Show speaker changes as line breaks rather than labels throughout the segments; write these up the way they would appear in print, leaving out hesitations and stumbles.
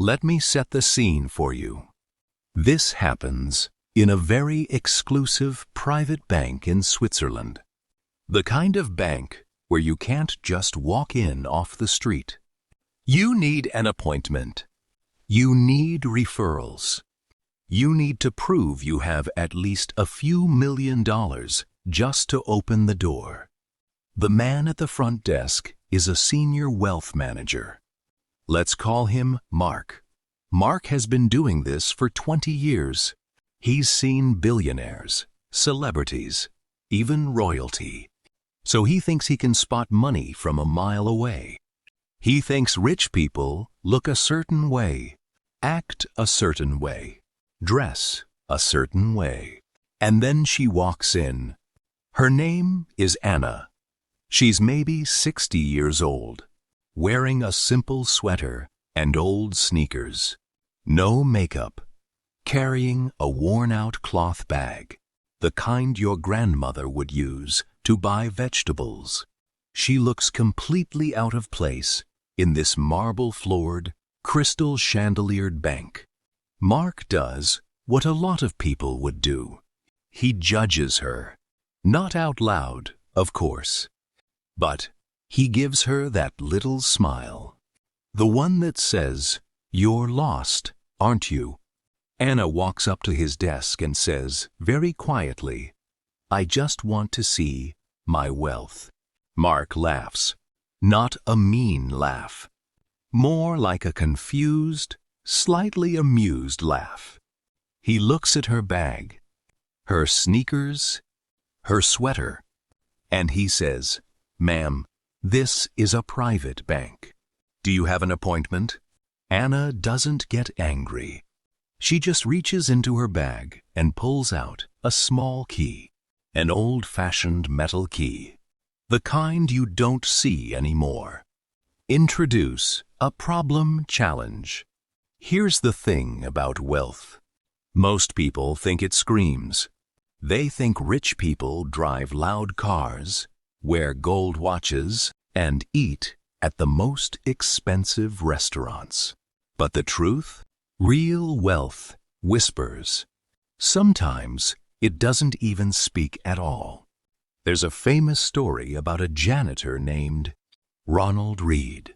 Let me set the scene for you. This happens in a very exclusive private bank in Switzerland. The kind of bank where you can't just walk in off the street. You need an appointment. You need referrals. You need to prove you have at least a few $1,000,000 just to open the door. The man at the front desk is a senior wealth manager. Let's call him Mark. Mark has been doing this for 20 years. He's seen billionaires, celebrities, even royalty. So he thinks he can spot money from a mile away. He thinks rich people look a certain way, act a certain way, dress a certain way. And then she walks in. Her name is Anna. She's maybe 60 years old, wearing a simple sweater and old sneakers. No makeup, carrying a worn-out cloth bag, the kind your grandmother would use to buy vegetables. She looks completely out of place in this marble-floored, crystal-chandeliered bank. Mark does what a lot of people would do. He judges her. Not out loud, of course. But he gives her that little smile. The one that says, "You're lost, aren't you?" Anna walks up to his desk and says, very quietly, "I just want to see my wealth." Mark laughs. Not a mean laugh. More like a confused, slightly amused laugh. He looks at her bag, her sneakers, her sweater, and he says, "Ma'am, this is a private bank. Do you have an appointment?" Anna doesn't get angry. She just reaches into her bag and pulls out a small key, an old-fashioned metal key, the kind you don't see anymore. Introduce a problem challenge. Here's the thing about wealth. Most people think it screams. They think rich people drive loud cars, wear gold watches, and eat at the most expensive restaurants. But the truth? Real wealth whispers. Sometimes it doesn't even speak at all. There's a famous story about a janitor named Ronald Reed.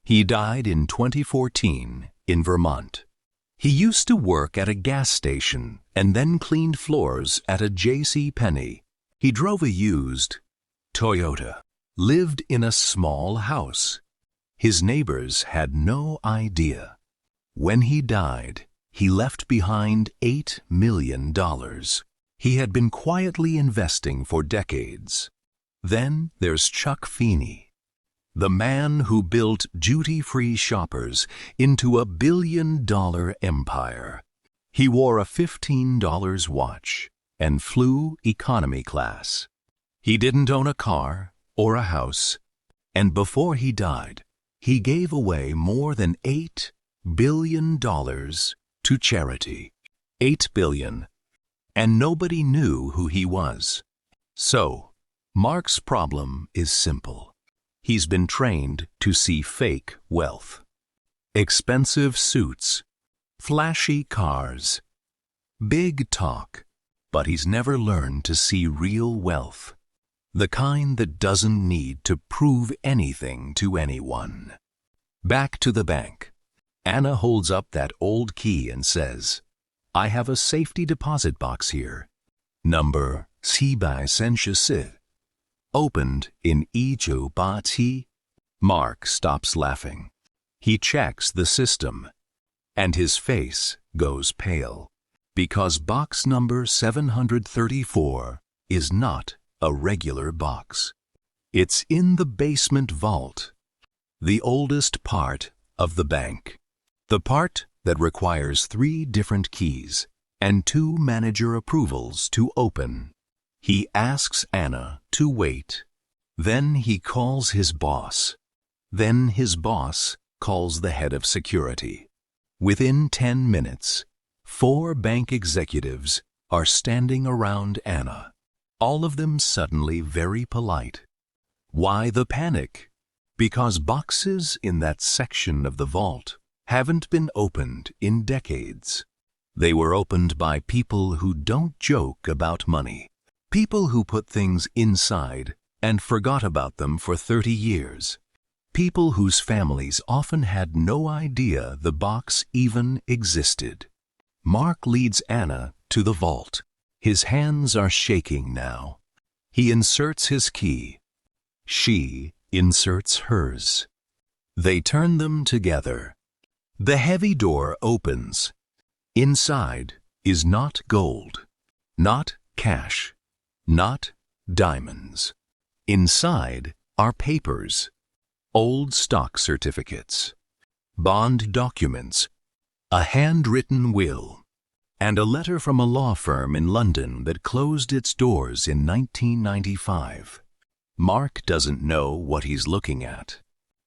He died in 2014 in Vermont. He used to work at a gas station and then cleaned floors at a JCPenney. He drove a used Toyota, lived in a small house. His neighbors had no idea. When he died, he left behind $8 million. He had been quietly investing for decades. Then there's Chuck Feeney, the man who built duty-free shoppers into a billion-dollar empire. He wore a $15 watch and flew economy class. He didn't own a car or a house, and before he died, he gave away more than $8 billion to charity. $8 billion. And nobody knew who he was. So, Mark's problem is simple. He's been trained to see fake wealth. Expensive suits, flashy cars, big talk, but he's never learned to see real wealth. The kind that doesn't need to prove anything to anyone. Back to the bank. Anna holds up that old key and says, "I have a safety deposit box here. Number 666. Opened in Ijubati." Mark stops laughing. He checks the system, and his face goes pale, because box number 734 is not a regular box. It's in the basement vault, the oldest part of the bank. The part that requires 3 different keys and 2 manager approvals to open. He asks Anna to wait. Then he calls his boss. Then his boss calls the head of security. Within 10 minutes, 4 bank executives are standing around Anna, all of them suddenly very polite. Why the panic? Because boxes in that section of the vault haven't been opened in decades. They were opened by people who don't joke about money. People who put things inside and forgot about them for 30 years. People whose families often had no idea the box even existed. Mark leads Anna to the vault. His hands are shaking now. He inserts his key. She inserts hers. They turn them together. The heavy door opens. Inside is not gold, not cash, not diamonds. Inside are papers, old stock certificates, bond documents, a handwritten will, and a letter from a law firm in London that closed its doors in 1995. Mark doesn't know what he's looking at,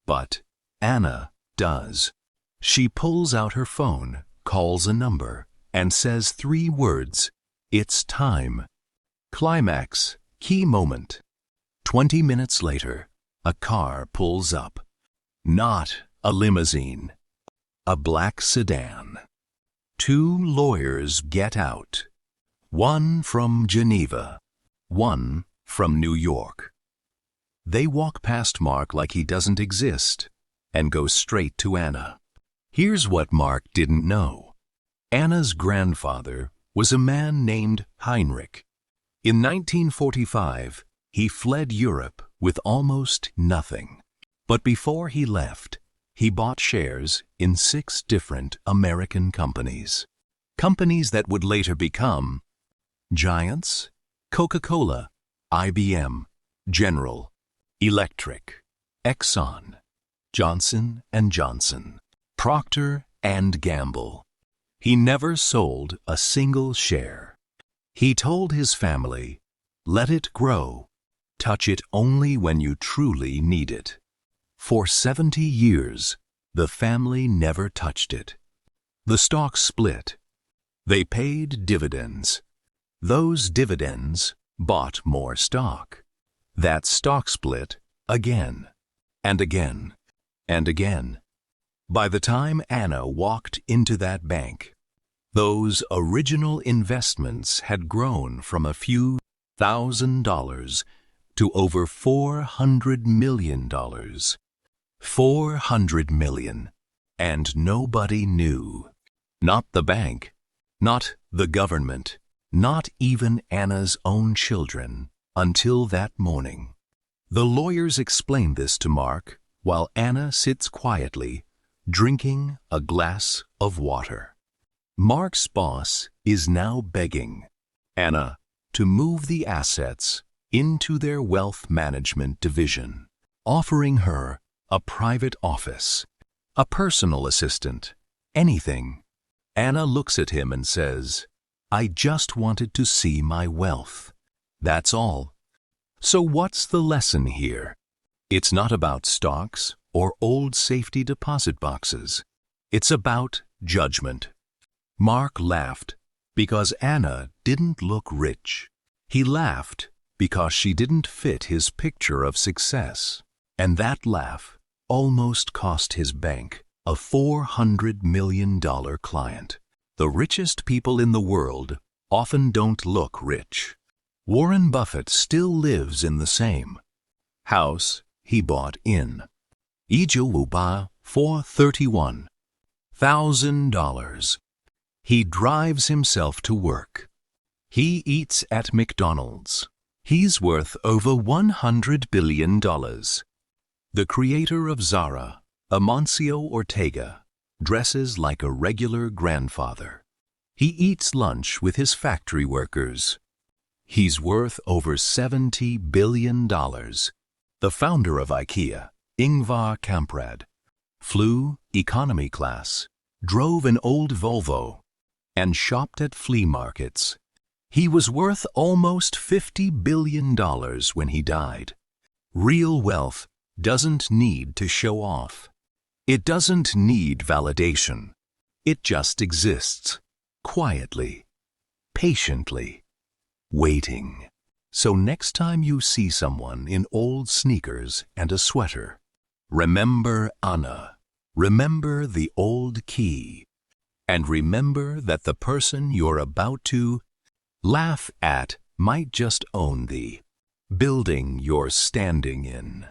but Anna does. She pulls out her phone, calls a number, and says 3 words. It's time. Climax, key moment. 20 minutes later, a car pulls up. Not a limousine. A black sedan. 2 lawyers get out. One from Geneva, one from New York. They walk past Mark like he doesn't exist and go straight to Anna. Here's what Mark didn't know. Anna's grandfather was a man named Heinrich. In 1945, he fled Europe with almost nothing. But before he left, he bought shares in 6 different American companies. Companies that would later become giants: Coca-Cola, IBM, General Electric, Exxon, Johnson & Johnson, Procter & Gamble. He never sold a single share. He told his family, "Let it grow. Touch it only when you truly need it." For 70 years, the family never touched it. The stock split. They paid dividends. Those dividends bought more stock. That stock split again, and again, and again. By the time Anna walked into that bank, those original investments had grown from a few $1,000 to over $400 million. $400 million. And nobody knew. Not the bank, not the government, not even Anna's own children, until that morning. The lawyers explained this to Mark while Anna sits quietly, drinking a glass of water. Mark's boss is now begging Anna to move the assets into their wealth management division, offering her a private office, a personal assistant, anything. Anna looks at him and says, "I just wanted to see my wealth. That's all." So what's the lesson here? It's not about stocks or old safety deposit boxes. It's about judgment. Mark laughed because Anna didn't look rich. He laughed because she didn't fit his picture of success. And that laugh almost cost his bank a $400 million client. The richest people in the world often don't look rich. Warren Buffett still lives in the same house he bought in Ijuwuba for $31,000. He drives himself to work. He eats at McDonald's. He's worth over $100 billion. The creator of Zara, Amancio Ortega, dresses like a regular grandfather. He eats lunch with his factory workers. He's worth over $70 billion. The founder of IKEA, Ingvar Kamprad, flew economy class, drove an old Volvo, and shopped at flea markets. He was worth almost $50 billion when he died. Real wealth doesn't need to show off. It doesn't need validation. It just exists, quietly, patiently, waiting. So next time you see someone in old sneakers and a sweater, remember Anna. Remember the old key. And remember that the person you're about to laugh at might just own the building you're standing in.